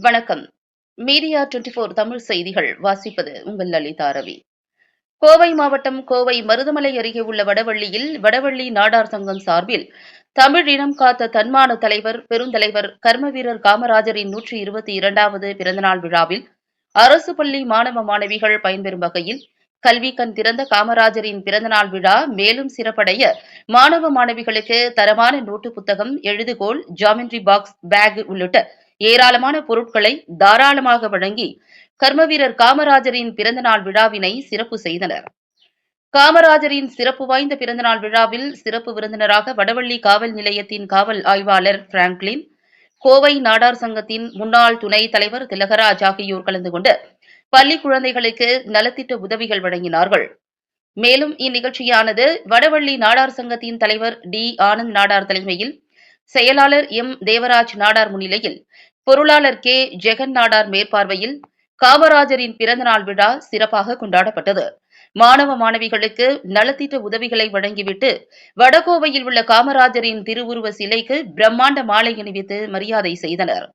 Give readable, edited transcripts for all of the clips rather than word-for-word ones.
வணக்கம். மீடியா 24 தமிழ் செய்திகள் வாசிப்பது உங்கள் லலிதா ரவி. கோவை மாவட்டம் கோவை மருதமலை அருகே உள்ள வடவள்ளியில் வடவள்ளி நாடார் சங்கம் சார்பில் தமிழ் இனம் காத்த தன்மான தலைவர் பெருந்தலைவர் கர்மவீரர் காமராஜரின் 122வது பிறந்தநாள் விழாவில் அரசு பள்ளி மாணவ மாணவிகள் பயன்பெறும் வகையில் கல்வி கண் திறந்த காமராஜரின் பிறந்தநாள் விழா மேலும் சிறப்படைய மாணவ மாணவிகளுக்கு தரமான நோட்டு புத்தகம், எழுதுகோல், ஜாமெண்ட்ரி பாக்ஸ், பேக் உள்ளிட்ட ஏராளமான பொருட்களை தாராளமாக வழங்கி கர்மவீரர் காமராஜரின் பிறந்தநாள் விழாவினை சிறப்பு செய்தனர். காமராஜரின் சிறப்பு வாய்ந்த பிறந்தநாள் விழாவில் சிறப்பு விருந்தினராக வடவள்ளி காவல் நிலையத்தின் காவல் ஆய்வாளர் பிராங்க்லின், கோவை நாடார் சங்கத்தின் முன்னாள் துணைத் தலைவர் திலகராஜ் ஆகியோர் கலந்து கொண்டு பள்ளி குழந்தைகளுக்கு நலத்திட்ட உதவிகள் வழங்கினார்கள். மேலும் இந்நிகழ்ச்சியானது வடவள்ளி நாடார் சங்கத்தின் தலைவர் டி. ஆனந்த் நாடார் தலைமையில், செயலாளர் எம். தேவராஜ் நாடார் முன்னிலையில், பொருளாளர் கே. ஜெகன் நாடார் மேற்பார்வையில் காமராஜரின் பிறந்தநாள் விழா சிறப்பாக கொண்டாடப்பட்டது. மாணவ மாணவிகளுக்கு நலத்திட்ட உதவிகளை வழங்கிவிட்டு வடகோவையில் உள்ள காமராஜரின் திருவுருவ சிலைக்கு பிரம்மாண்ட மாலை அணிவித்து மரியாதை செய்தனர்.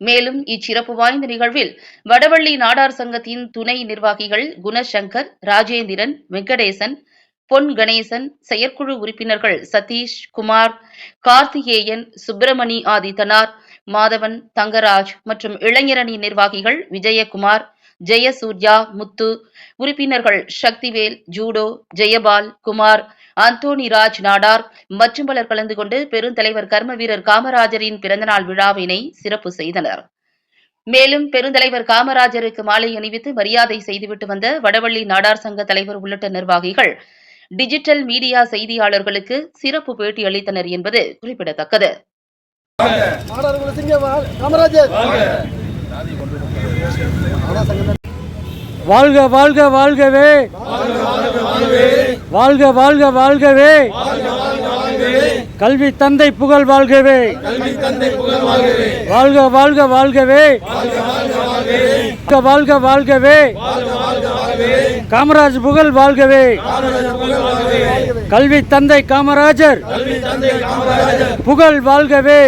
மேலும் இச்சிறப்பு வாய்ந்த நிகழ்வில் வடவள்ளி நாடார் சங்கத்தின் துணை நிர்வாகிகள் குணசங்கர், ராஜேந்திரன், வெங்கடேசன், பொன் கணேசன், செயற்குழு உறுப்பினர்கள் சதீஷ், குமார், கார்த்திகேயன், சுப்பிரமணி ஆதித்தனார், மாதவன், தங்கராஜ் மற்றும் இளைஞரணி நிர்வாகிகள் விஜயகுமார், ஜெயசூர்யா, முத்து, உறுப்பினர்கள் சக்திவேல், ஜூடோ, ஜெயபால், குமார், அந்தோணிராஜ் நாடார் மற்றும் பலர் கலந்து கொண்டு பெருந்தலைவர் கர்மவீரர் காமராஜரின் பிறந்தநாள் விழாவினை சிறப்பு செய்தனர். மேலும் பெருந்தலைவர் காமராஜருக்கு மாலை அணிவித்து மரியாதை செய்துவிட்டு வந்த வடவள்ளி நாடார் சங்க தலைவர் உள்ளிட்ட நிர்வாகிகள் டிஜிட்டல் மீடியா செய்தியாளர்களுக்கு சிறப்பு பேட்டி அளித்தனர் என்பது குறிப்பிடத்தக்கது. வாழ்க வாழ்க வாழ்கவே, வாழ்க வாழ்க வாழ்கவே, கல்வி தந்தை புகழ் வாழ்கவே, வாழ்க வாழ்க வாழ்கவே, வாழ்க வாழ்கவே, காமராஜ் புகழ் வாழ்கவே, கல்வி தந்தை காமராஜர் புகழ் வாழ்கவே.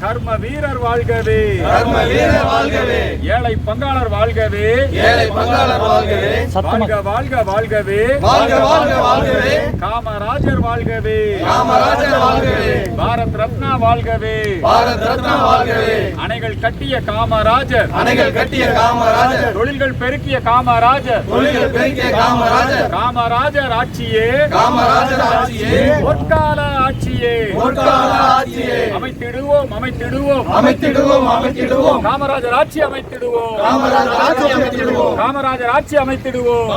கர்ம வீரர் வாழ்கவே, ஏழை பங்காளர் வாழ்கவே, வாழ்க வாழ்க வாழ்கவே, காமராஜர் வாழ்கவே, பாரத் ரத்னா வாழ்கவே, அணைகள் கட்டிய காமராஜர், தொழில்கள் பெருக்கிய காமராஜர், காமராஜர் ஆட்சியே, பொற்கால ஆட்சியே, அமைத்திடுவோம் அமைத்திடுவோம் அமைத்திடுவோம் அமைத்திடுவோம் காமராஜர் ஆட்சி அமைத்திடுவோம், காமராஜர் ஆட்சி அமைத்திடுவோம்,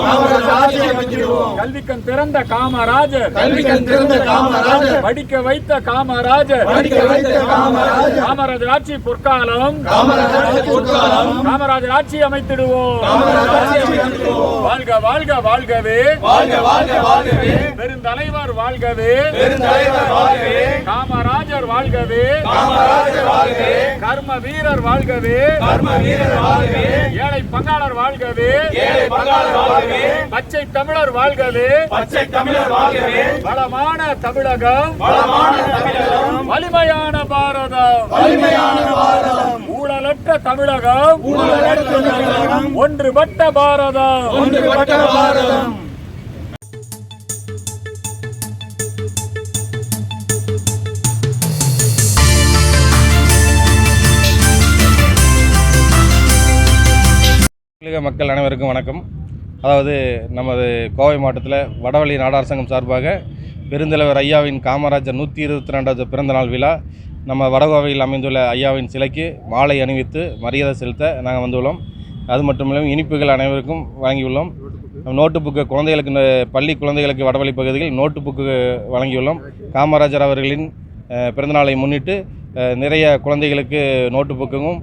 கல்விக்கண் திறந்த காமராஜர், படிக்க வைத்த காமராஜர், காமராஜர் ஆட்சி பொற்காலம், காமராஜர் ஆட்சி அமைத்திடுவோம், வாழ்க வாழ்க வாழ்கவே, பெருந்தலைவர் வாழ்கவே, காமராஜர் வாழ்கவே, கர்ம வீரர் வாழ்கவே, ஏழை பங்காளர் வாழ்கவே, பச்சை தமிழர் வாழ்கவே, வளமான தமிழகம், வலிமையான பாரதம், ஊழலற்ற தமிழகம், ஒன்றுபட்ட பாரதம். மக்கள் அனைவருக்கும் வணக்கம். அதாவது நமது கோவை மாவட்டத்தில் வடவள்ளி நாடார் சங்கம் சார்பாக பெருந்தலைவர் ஐயாவின் காமராஜர் 122வது பிறந்தநாள் விழா நம்ம வடகோவையில் அமைந்துள்ள ஐயாவின் சிலைக்கு மாலை அணிவித்து மரியாதை செலுத்த நாங்கள் வந்துள்ளோம். அது மட்டும் இல்லாமல் இனிப்புகள் அனைவருக்கும் வழங்கியுள்ளோம். நோட்டு புக்கு குழந்தைகளுக்கு, பள்ளி குழந்தைகளுக்கு வடவள்ளி பகுதியில் நோட்டு புக்கு வழங்கியுள்ளோம். காமராஜர் அவர்களின் பிறந்தநாளை முன்னிட்டு நிறைய குழந்தைகளுக்கு நோட்டு புக்கும்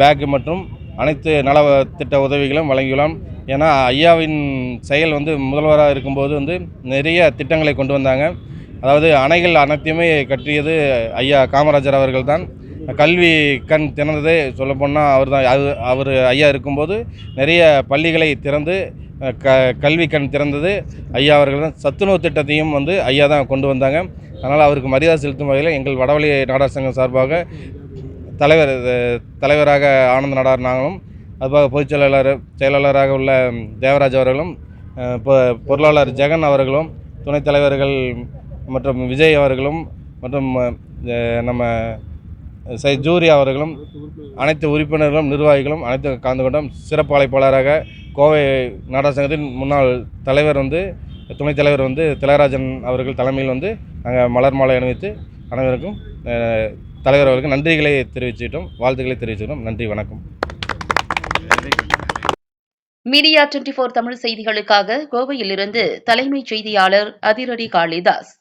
பேக்கு மற்றும் அனைத்து நலத்திட்ட உதவிகளும் வழங்கியுள்ளோம். ஏன்னா ஐயாவின் செயல் முதல்வராக இருக்கும்போது நிறைய திட்டங்களை கொண்டு வந்தாங்க. அதாவது அணைகள் அனைத்தையுமே கட்டியது ஐயா காமராஜர் அவர்கள் தான். கல்வி கண் திறந்ததே சொல்லப்போனால் அவர் தான். அவர் ஐயா இருக்கும்போது நிறைய பள்ளிகளை திறந்து கல்வி கண் திறந்தது ஐயா அவர்கள் தான். சத்துணவு திட்டத்தையும் வந்து ஐயா தான் கொண்டு வந்தாங்க. அதனால் அவருக்கு மரியாதை செலுத்தும் வகையில் எங்கள் வடவழி நாடார் சங்கம் சார்பாக தலைவராக ஆனந்த நாடார் நாங்களும், அதுபோக பொதுச் செயலாளராக உள்ள தேவராஜ் அவர்களும், பொருளாளர் ஜெகன் அவர்களும், துணைத் தலைவர்கள் மற்றும் விஜய் அவர்களும் மற்றும் நம்ம ஜூரி அவர்களும், அனைத்து உறுப்பினர்களும் நிர்வாகிகளும் அனைத்து கலந்து கொண்டோம். சிறப்பு அழைப்பாளராக கோவை நாடார் சங்கத்தின் முன்னாள் தலைவர் துணைத் தலைவர் திலகராஜன் அவர்கள் தலைமையில் நாங்கள் மலர் மாலை அணிவித்து அனைவருக்கும் தலைவர் அவர்களுக்கு நன்றிகளை தெரிவிச்சுட்டோம், வாழ்த்துக்களை தெரிவிச்சுட்டோம். நன்றி, வணக்கம். மீடியா 24 தமிழ் செய்திகளுக்காக கோவையிலிருந்து தலைமைச் செய்தியாளர் அதிரடி காளிதாஸ்.